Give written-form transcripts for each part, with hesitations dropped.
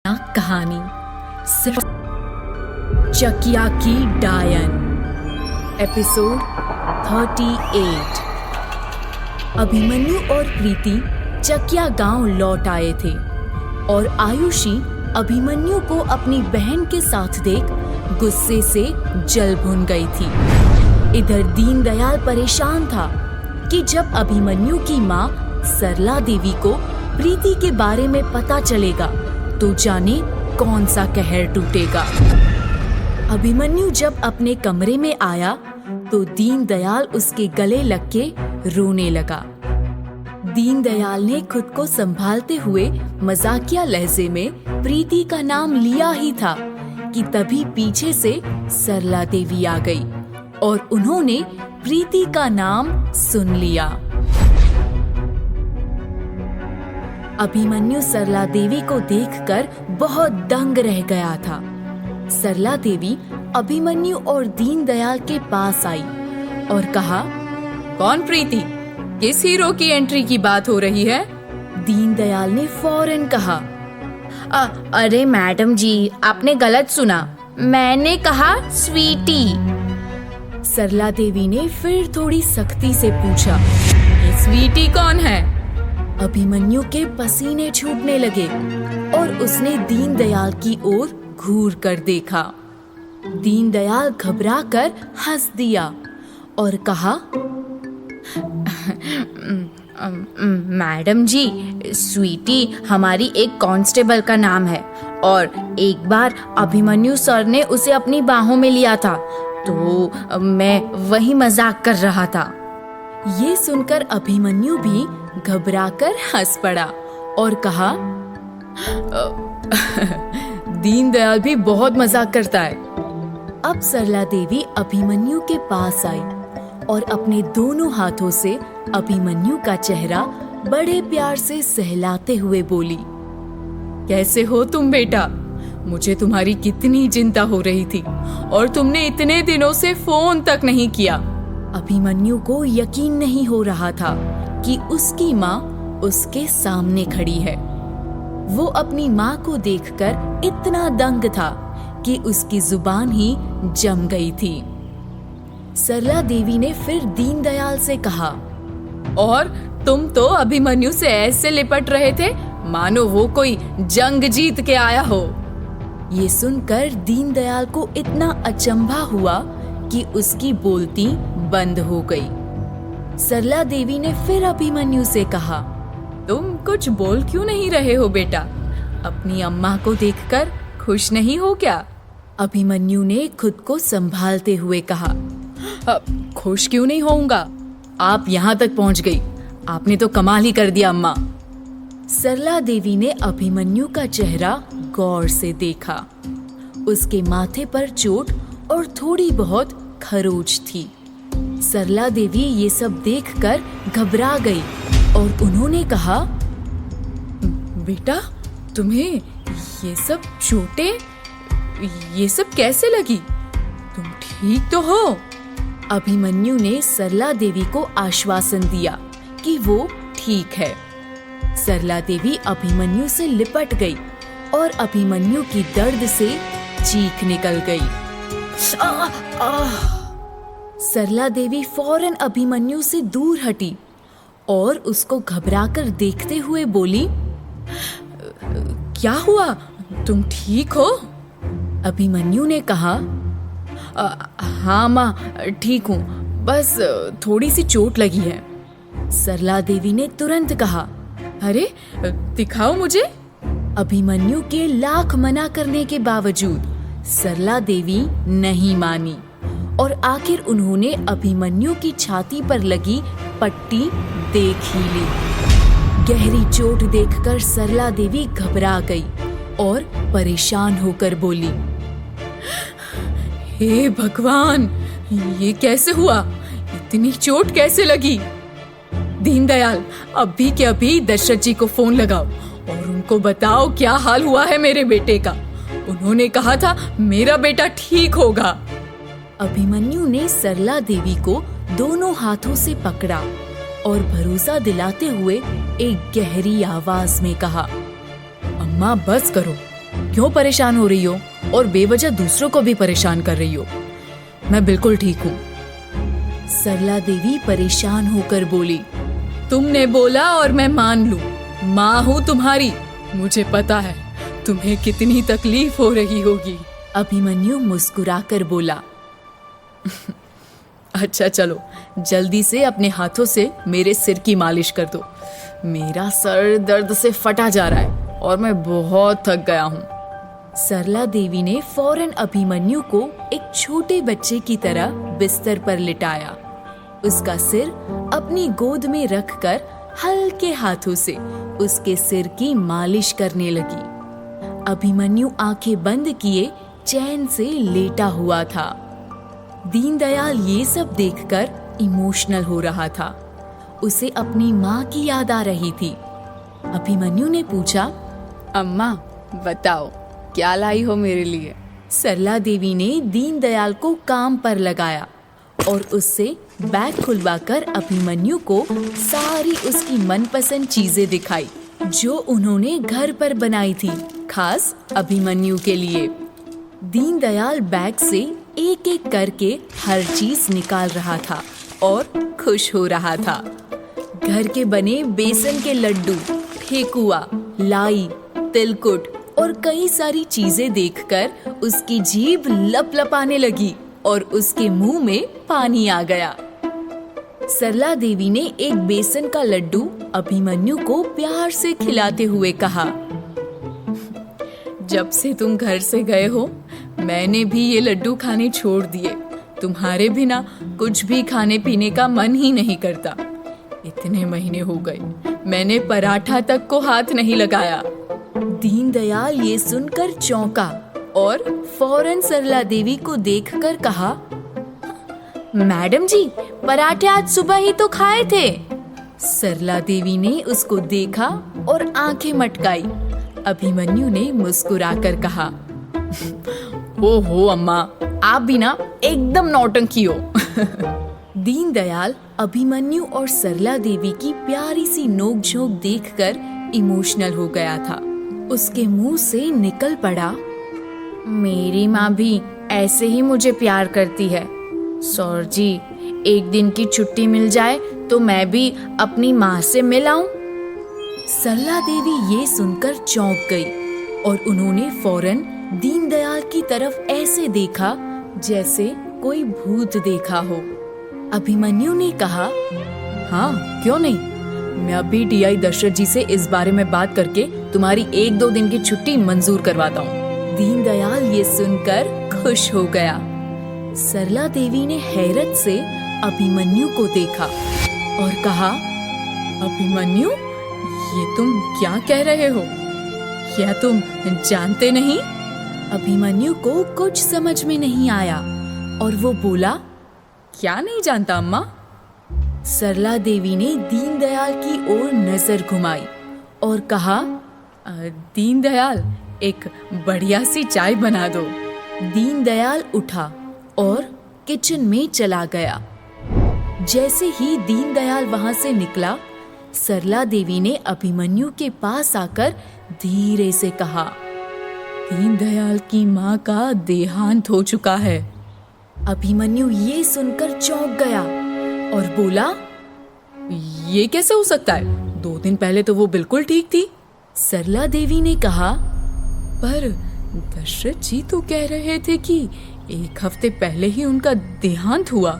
कहानी सिर्फ चकिया की डायन। एपिसोड 38। अभिमन्यु और प्रीति चकिया गांव लौट आए थे और आयुषी अभिमन्यु को अपनी बहन के साथ देख गुस्से से जल भुन गई थी। इधर दीनदयाल परेशान था कि जब अभिमन्यु की माँ सरला देवी को प्रीति के बारे में पता चलेगा तो जाने कौन सा कहर टूटेगा। अभिमन्यु जब अपने कमरे में आया तो दीनदयाल उसके गले लग के रोने लगा। दीनदयाल ने खुद को संभालते हुए मजाकिया लहजे में प्रीति का नाम लिया ही था कि तभी पीछे से सरला देवी आ गई और उन्होंने प्रीति का नाम सुन लिया। अभिमन्यु सरला देवी को देखकर बहुत दंग रह गया था। सरला देवी अभिमन्यु और दीनदयाल के पास आई और कहा, कौन प्रीति? किस हीरो की एंट्री की बात हो रही है? दीनदयाल ने फौरन कहा, अरे मैडम जी, आपने गलत सुना। मैंने कहा स्वीटी। सरला देवी ने फिर थोड़ी सख्ती से पूछा, ये स्वीटी कौन है? अभिमन्यु के पसीने छूटने लगे और उसने दीनदयाल की ओर घूर कर देखा। दीनदयाल घबराकर हंस दिया और कहा, मैडम जी, स्वीटी हमारी एक कांस्टेबल का नाम है और एक बार अभिमन्यु सर ने उसे अपनी बाहों में लिया था तो मैं वही मजाक कर रहा था। ये सुनकर अभिमन्यु भी घबराकर हंस पड़ा और कहा, दीनदयाल भी बहुत मजाक करता है। अब सरला देवी अभिमन्यु के पास आई और अपने दोनों हाथों से अभिमन्यु का चेहरा बड़े प्यार से सहलाते हुए बोली, कैसे हो तुम बेटा? मुझे तुम्हारी कितनी चिंता हो रही थी और तुमने इतने दिनों से फोन तक नहीं किया। अभिमन्यु को यकीन नहीं हो रहा था कि उसकी माँ उसके सामने खड़ी है। वो अपनी माँ को देखकर इतना दंग था कि उसकी जुबान ही जम गई थी। सरला देवी ने फिर दीनदयाल से कहा, और तुम तो अभिमन्यु से ऐसे लिपट रहे थे मानो वो कोई जंग जीत के आया हो। ये सुनकर दीनदयाल को इतना अचंभा हुआ कि उसकी बोलती बंद हो गई। सरला देवी ने फिर अभिमन्यु से कहा, तुम कुछ बोल क्यों नहीं रहे हो बेटा? अपनी अम्मा को देखकर खुश नहीं हो क्या? अभिमन्यु ने खुद को संभालते हुए कहा, खुश क्यों नहीं होऊंगा? आप यहाँ तक पहुँच गई, आपने तो कमाल ही कर दिया अम्मा। सरला देवी ने अभिमन्यु का चेहरा गौर से देखा। उसके माथे पर चोट और थोड़ी बहुत खरोच थी। सरला देवी ये सब देखकर घबरा गई और उन्होंने कहा, बेटा तुम्हें ये सब चोटें, ये सब कैसे लगी? तुम ठीक तो हो? अभिमन्यु ने सरला देवी को आश्वासन दिया कि वो ठीक है। सरला देवी अभिमन्यु से लिपट गई और अभिमन्यु की दर्द से चीख निकल गई। सरला देवी फौरन अभिमन्यु से दूर हटी और उसको घबराकर देखते हुए बोली, क्या हुआ? तुम ठीक हो? अभिमन्यु ने कहा, हाँ माँ, ठीक हूँ, बस थोड़ी सी चोट लगी है। सरला देवी ने तुरंत कहा, अरे दिखाओ मुझे। अभिमन्यु के लाख मना करने के बावजूद सरला देवी नहीं मानी और आखिर उन्होंने अभिमन्यु की छाती पर लगी पट्टी देख ही ली। गहरी चोट देखकर सरला देवी घबरा गई और परेशान होकर बोली, हे भगवान, ये कैसे हुआ? इतनी चोट कैसे लगी? दीनदयाल, अभी के अभी दशरथ जी को फोन लगाओ और उनको बताओ क्या हाल हुआ है मेरे बेटे का। उन्होंने कहा था मेरा बेटा ठीक होगा। अभिमन्यु ने सरला देवी को दोनों हाथों से पकड़ा और भरोसा दिलाते हुए एक गहरी आवाज में कहा, अम्मा बस करो, क्यों परेशान हो रही हो और बेवजह दूसरों को भी परेशान कर रही हो? मैं बिल्कुल ठीक हूँ। सरला देवी परेशान होकर बोली, तुमने बोला और मैं मान लूं। माँ हूँ तुम्हारी, मुझे पता है तुम्हें कितनी तकलीफ हो रही होगी। अभिमन्यु मुस्कुराकर बोला, अच्छा चलो, जल्दी से अपने हाथों से मेरे सिर की मालिश कर दो। मेरा सर दर्द से फटा जा रहा है और मैं बहुत थक गया हूँ। सरला देवी ने फौरन अभिमन्यु को एक छोटे बच्चे की तरह बिस्तर पर लिटाया। उसका सिर अपनी गोद में रखकर हल्के हाथों से उसके सिर की मालिश करने लगी। अभिमन्यु आंखें बंद किए चैन से लेटा हुआ था। दीनदयाल ये सब देखकर इमोशनल हो रहा था। उसे अपनी माँ की याद आ रही थी। अभिमन्यु ने पूछा, अम्मा बताओ क्या लाई हो मेरे लिए? सरला देवी ने दीनदयाल को काम पर लगाया और उससे बैग खुलवाकर अभिमन्यु को सारी उसकी मनपसंद चीजें दिखाई जो उन्होंने घर पर बनाई थी, खास अभिमन्यु के लिए। दीनदयाल बैग से एक एक करके हर चीज निकाल रहा था और खुश हो रहा था। घर के बने बेसन के लड्डू, ठेकुआ, लाई, तिलकुट और कई सारी चीजें देखकर उसकी जीभ लपलपाने लगी और उसके मुंह में पानी आ गया। सरला देवी ने एक बेसन का लड्डू अभिमन्यु को प्यार से खिलाते हुए कहा, जब से तुम घर से गए हो मैंने भी ये लड्डू खाने छोड़ दिए। तुम्हारे बिना कुछ भी खाने पीने का मन ही नहीं करता। इतने महीने हो गए मैंने पराठा तक को हाथ नहीं लगाया। दीनदयाल ये सुनकर चौंका और फौरन सरला देवी को देखकर कहा, मैडम जी पराठे आज सुबह ही तो खाए थे। सरला देवी ने उसको देखा और आंखें मटकाई। अभिमन्यु ने मुस्कुराकर कहा, ओहो अम्मा, आप भी ना एकदम नौटंकी हो। दीनदयाल अभिमन्यु और सरला देवी की प्यारी सी नोक-झोंक देखकर इमोशनल हो गया था। उसके मुंह से निकल पड़ा, मेरी माँ भी ऐसे ही मुझे प्यार करती है। सौर जी, एक दिन की छुट्टी मिल जाए तो मैं भी अपनी माँ से मिल आऊं। सरला देवी ये सुनकर चौंक गई और उन्होंने फौरन दीनदयाल की तरफ ऐसे देखा जैसे कोई भूत देखा हो। अभिमन्यु ने कहा, हाँ क्यों नहीं, मैं अभी DI दशरथ जी से इस बारे में बात करके तुम्हारी 1-2 दिन की छुट्टी मंजूर करवाता हूँ। दीनदयाल ये सुनकर खुश हो गया। सरला देवी ने हैरत से अभिमन्यु को देखा और कहा, अभिमन्यु ये तुम क्या कह रहे हो? क्या तुम जानते नहीं? अभिमन्यु को कुछ समझ में नहीं आया और वो बोला, क्या नहीं जानता अम्मा? सरला देवी ने दीनदयाल की ओर नजर घुमाई और कहा, दीनदयाल एक बढ़िया सी चाय बना दो। दीनदयाल उठा और किचन में चला गया। जैसे ही दीनदयाल वहां से निकला, सरला देवी ने अभिमन्यु के पास आकर धीरे से कहा, दीनदयाल की माँ का देहांत हो चुका है। अभिमन्यु ये सुनकर चौंक गया और बोला, ये कैसे हो सकता है? 2 दिन पहले तो वो बिल्कुल ठीक थी। सरला देवी ने कहा, पर दशरथ जी तो कह रहे थे कि 1 हफ्ते पहले ही उनका देहांत हुआ।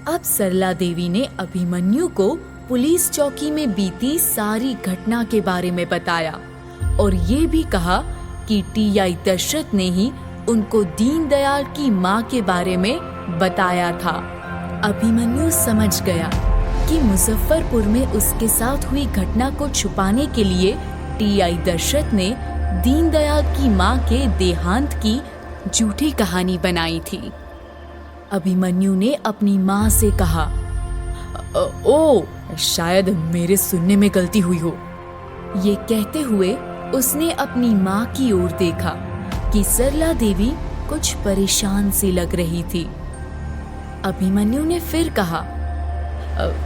अब सरला देवी ने अभिमन्यु को पुलिस चौकी में बीती सारी घटना के बारे में बताया और ये भी कहा कि TI दशरथ ने ही उनको दीनदयाल की माँ के बारे में बताया था। अभिमन्यु समझ गया कि मुजफ्फरपुर में उसके साथ हुई घटना को छुपाने के लिए TI दशरथ ने दीनदयाल की माँ के देहांत की झूठी कहानी बनाई थी। अभिमन्यु ने अपनी माँ से कहा, ओ शायद मेरे सुनने में गलती हुई हो। ये कहते हुए उसने अपनी माँ की ओर देखा कि सरला देवी कुछ परेशान सी लग रही थी। अभिमन्यु ने फिर कहा,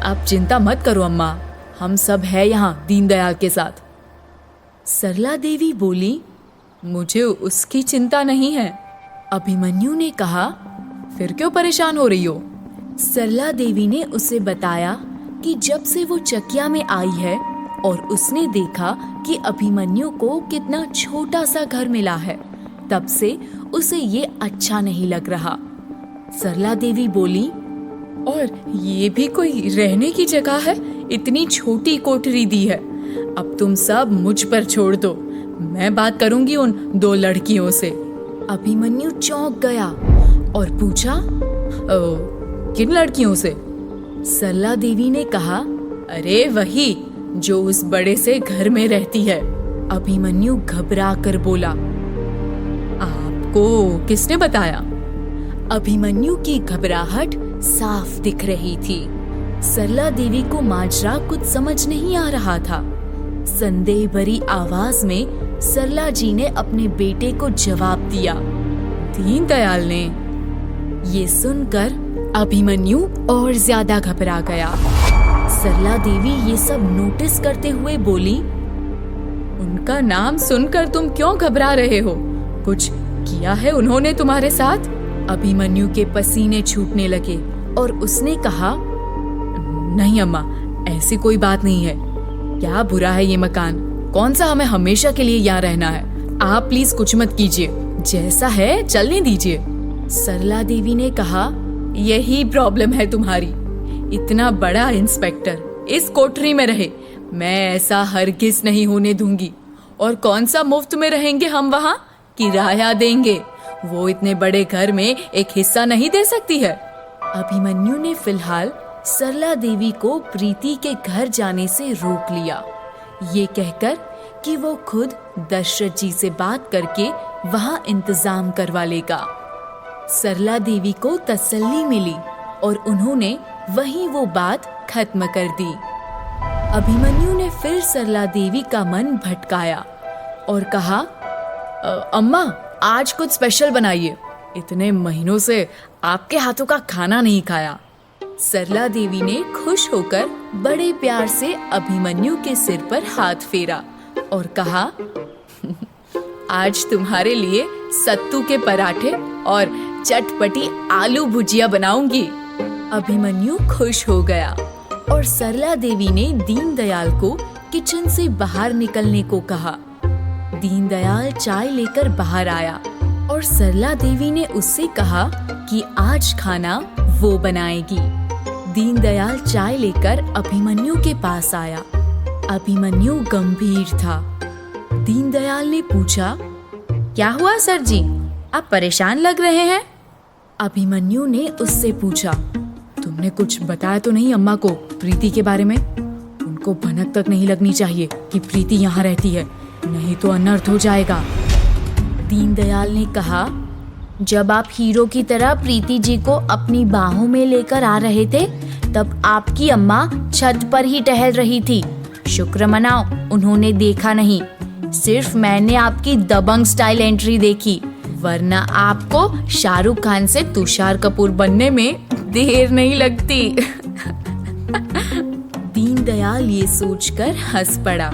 आप चिंता मत करो अम्मा, हम सब है यहाँ दीनदयाल के साथ। सरला देवी बोली, मुझे उसकी चिंता नहीं है। अभिमन्यु ने कहा, फिर क्यों परेशान हो रही हो? सरला देवी ने उसे बताया कि जब से वो चकिया में आई है और उसने देखा कि अभिमन्यु को कितना छोटा सा घर मिला है, तब से उसे ये अच्छा नहीं लग रहा। सरला देवी बोली, और ये भी कोई रहने की जगह है? इतनी छोटी कोठरी दी है। अब तुम सब मुझ पर छोड़ दो, मैं बात करूंगी उन 2 लड़कियों से। अभिमन्यु चौंक गया और पूछा, किन लड़कियों से? सरला देवी ने कहा, अरे वही जो उस बड़े से घर में रहती है। अभिमन्यु घबरा कर बोला, आपको किसने बताया? अभिमन्यु की घबराहट साफ दिख रही थी। सरला देवी को माजरा कुछ समझ नहीं आ रहा था। संदेह भरी आवाज में सरला जी ने अपने बेटे को जवाब दिया, दीनदयाल ने। ये सुनकर अभिमन्यु और ज्यादा घबरा गया। सरला देवी ये सब नोटिस करते हुए बोली, उनका नाम सुनकर तुम क्यों घबरा रहे हो? कुछ किया है उन्होंने तुम्हारे साथ? अभिमन्यु के पसीने छूटने लगे और उसने कहा, नहीं अम्मा, ऐसी कोई बात नहीं है। क्या बुरा है ये मकान? कौन सा हमें हमेशा के लिए यहाँ रहना है? आप प्लीज कुछ मत कीजिए, जैसा है चलने दीजिए। सरला देवी ने कहा, यही प्रॉब्लम है तुम्हारी। इतना बड़ा इंस्पेक्टर इस कोठरी में रहे, मैं ऐसा हरगिज नहीं होने दूंगी। और कौन सा मुफ्त में रहेंगे हम वहाँ? किराया देंगे। वो इतने बड़े घर में एक हिस्सा नहीं दे सकती है। अभिमन्यु ने फिलहाल सरला देवी को प्रीति के घर जाने से रोक लिया, ये कहकर कि वो खुद दशरथ जी से बात करके वहाँ इंतजाम करवा लेगा। सरला देवी को तसल्ली मिली और उन्होंने वहीं वो बात खत्म कर दी। अभिमन्यु ने फिर सरला देवी का मन भटकाया और कहा, अम्मा आज कुछ स्पेशल बनाइए, इतने महीनों से आपके हाथों का खाना नहीं खाया। सरला देवी ने खुश होकर बड़े प्यार से अभिमन्यु के सिर पर हाथ फेरा और कहा, आज तुम्हारे लिए सत्तू के पराठे और चटपटी आलू भुजिया बनाऊंगी। अभिमन्यु खुश हो गया और सरला देवी ने दीनदयाल को किचन से बाहर निकलने को कहा। दीनदयाल चाय लेकर बाहर आया और सरला देवी ने उससे कहा कि आज खाना वो बनाएगी। दीनदयाल चाय लेकर अभिमन्यु के पास आया। अभिमन्यु गंभीर था। दीनदयाल ने पूछा, क्या हुआ सर जी, आप परेशान लग रहे हैं? अभिमन्यु ने उससे पूछा, तुमने कुछ बताया तो नहीं अम्मा को प्रीति के बारे में? उनको भनक तक नहीं लगनी चाहिए कि प्रीति यहाँ रहती है, नहीं तो अनर्थ हो जाएगा। दीनदयाल ने कहा, जब आप हीरो की तरह प्रीति जी को अपनी बाहों में लेकर आ रहे थे, तब आपकी अम्मा छत पर ही टहल रही थी। शुक्र मनाओ उन्होंने देखा नहीं, सिर्फ मैंने आपकी दबंग स्टाइल एंट्री देखी, वरना आपको शाहरुख खान से तुषार कपूर बनने में देर नहीं लगती। दीनदयाल ये सोचकर हंस पड़ा।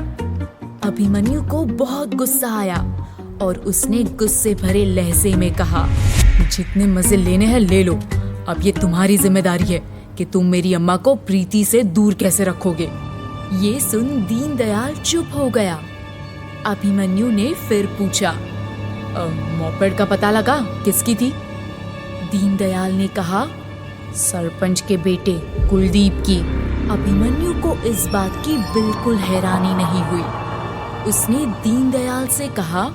अभिमन्यु को बहुत गुस्सा आया और उसने गुस्से भरे लहजे में कहा, जितने मजे लेने हैं ले लो, अब ये तुम्हारी जिम्मेदारी है कि तुम मेरी अम्मा को प्रीति से दूर कैसे रखोगे। ये सुन दीनदयाल चुप हो गया। अभिमन्यु ने फिर पूछा, मोपेड का पता लगा किसकी थी? दीनदयाल ने कहा, सरपंच के बेटे कुलदीप की। अभिमन्यु को इस बात की बिल्कुल हैरानी नहीं हुई। उसने दीनदयाल से कहा,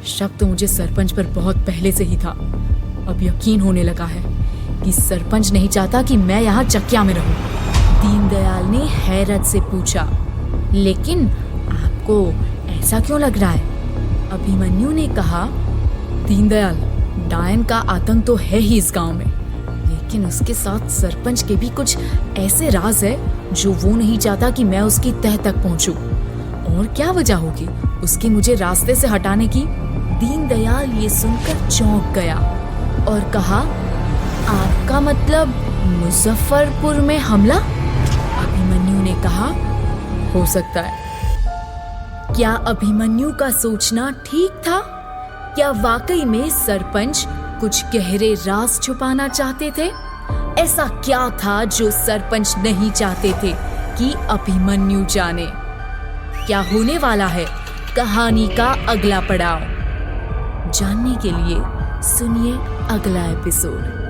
शक तो मुझे सरपंच पर बहुत पहले से ही था। अब यकीन होने लगा है कि सरपंच नहीं चाहता कि मैं यहाँ चकिया में रहूं। दीनदयाल ने हैरत से पूछा, लेकिन आपको ऐसा क्यों लग रहा है? अभिमन्यु ने कहा, दीनदयाल, डायन का आतंक तो है ही इस गांव में, लेकिन उसके साथ सरपंच के भी कुछ ऐसे राज है जो वो नहीं चाहता कि मैं उसकी तह तक पहुंचूं। और क्या वजह होगी उसकी मुझे रास्ते से हटाने की? दीनदयाल ये सुनकर चौंक गया और कहा, आपका मतलब मुजफ्फरपुर में हमला? अभिमन्यु ने कहा, हो सकता है। क्या अभिमन्यु का सोचना ठीक था? क्या वाकई में सरपंच कुछ गहरे राज छुपाना चाहते थे? ऐसा क्या था जो सरपंच नहीं चाहते थे कि अभिमन्यु जाने? क्या होने वाला है कहानी का अगला पड़ाव? जानने के लिए सुनिए अगला एपिसोड।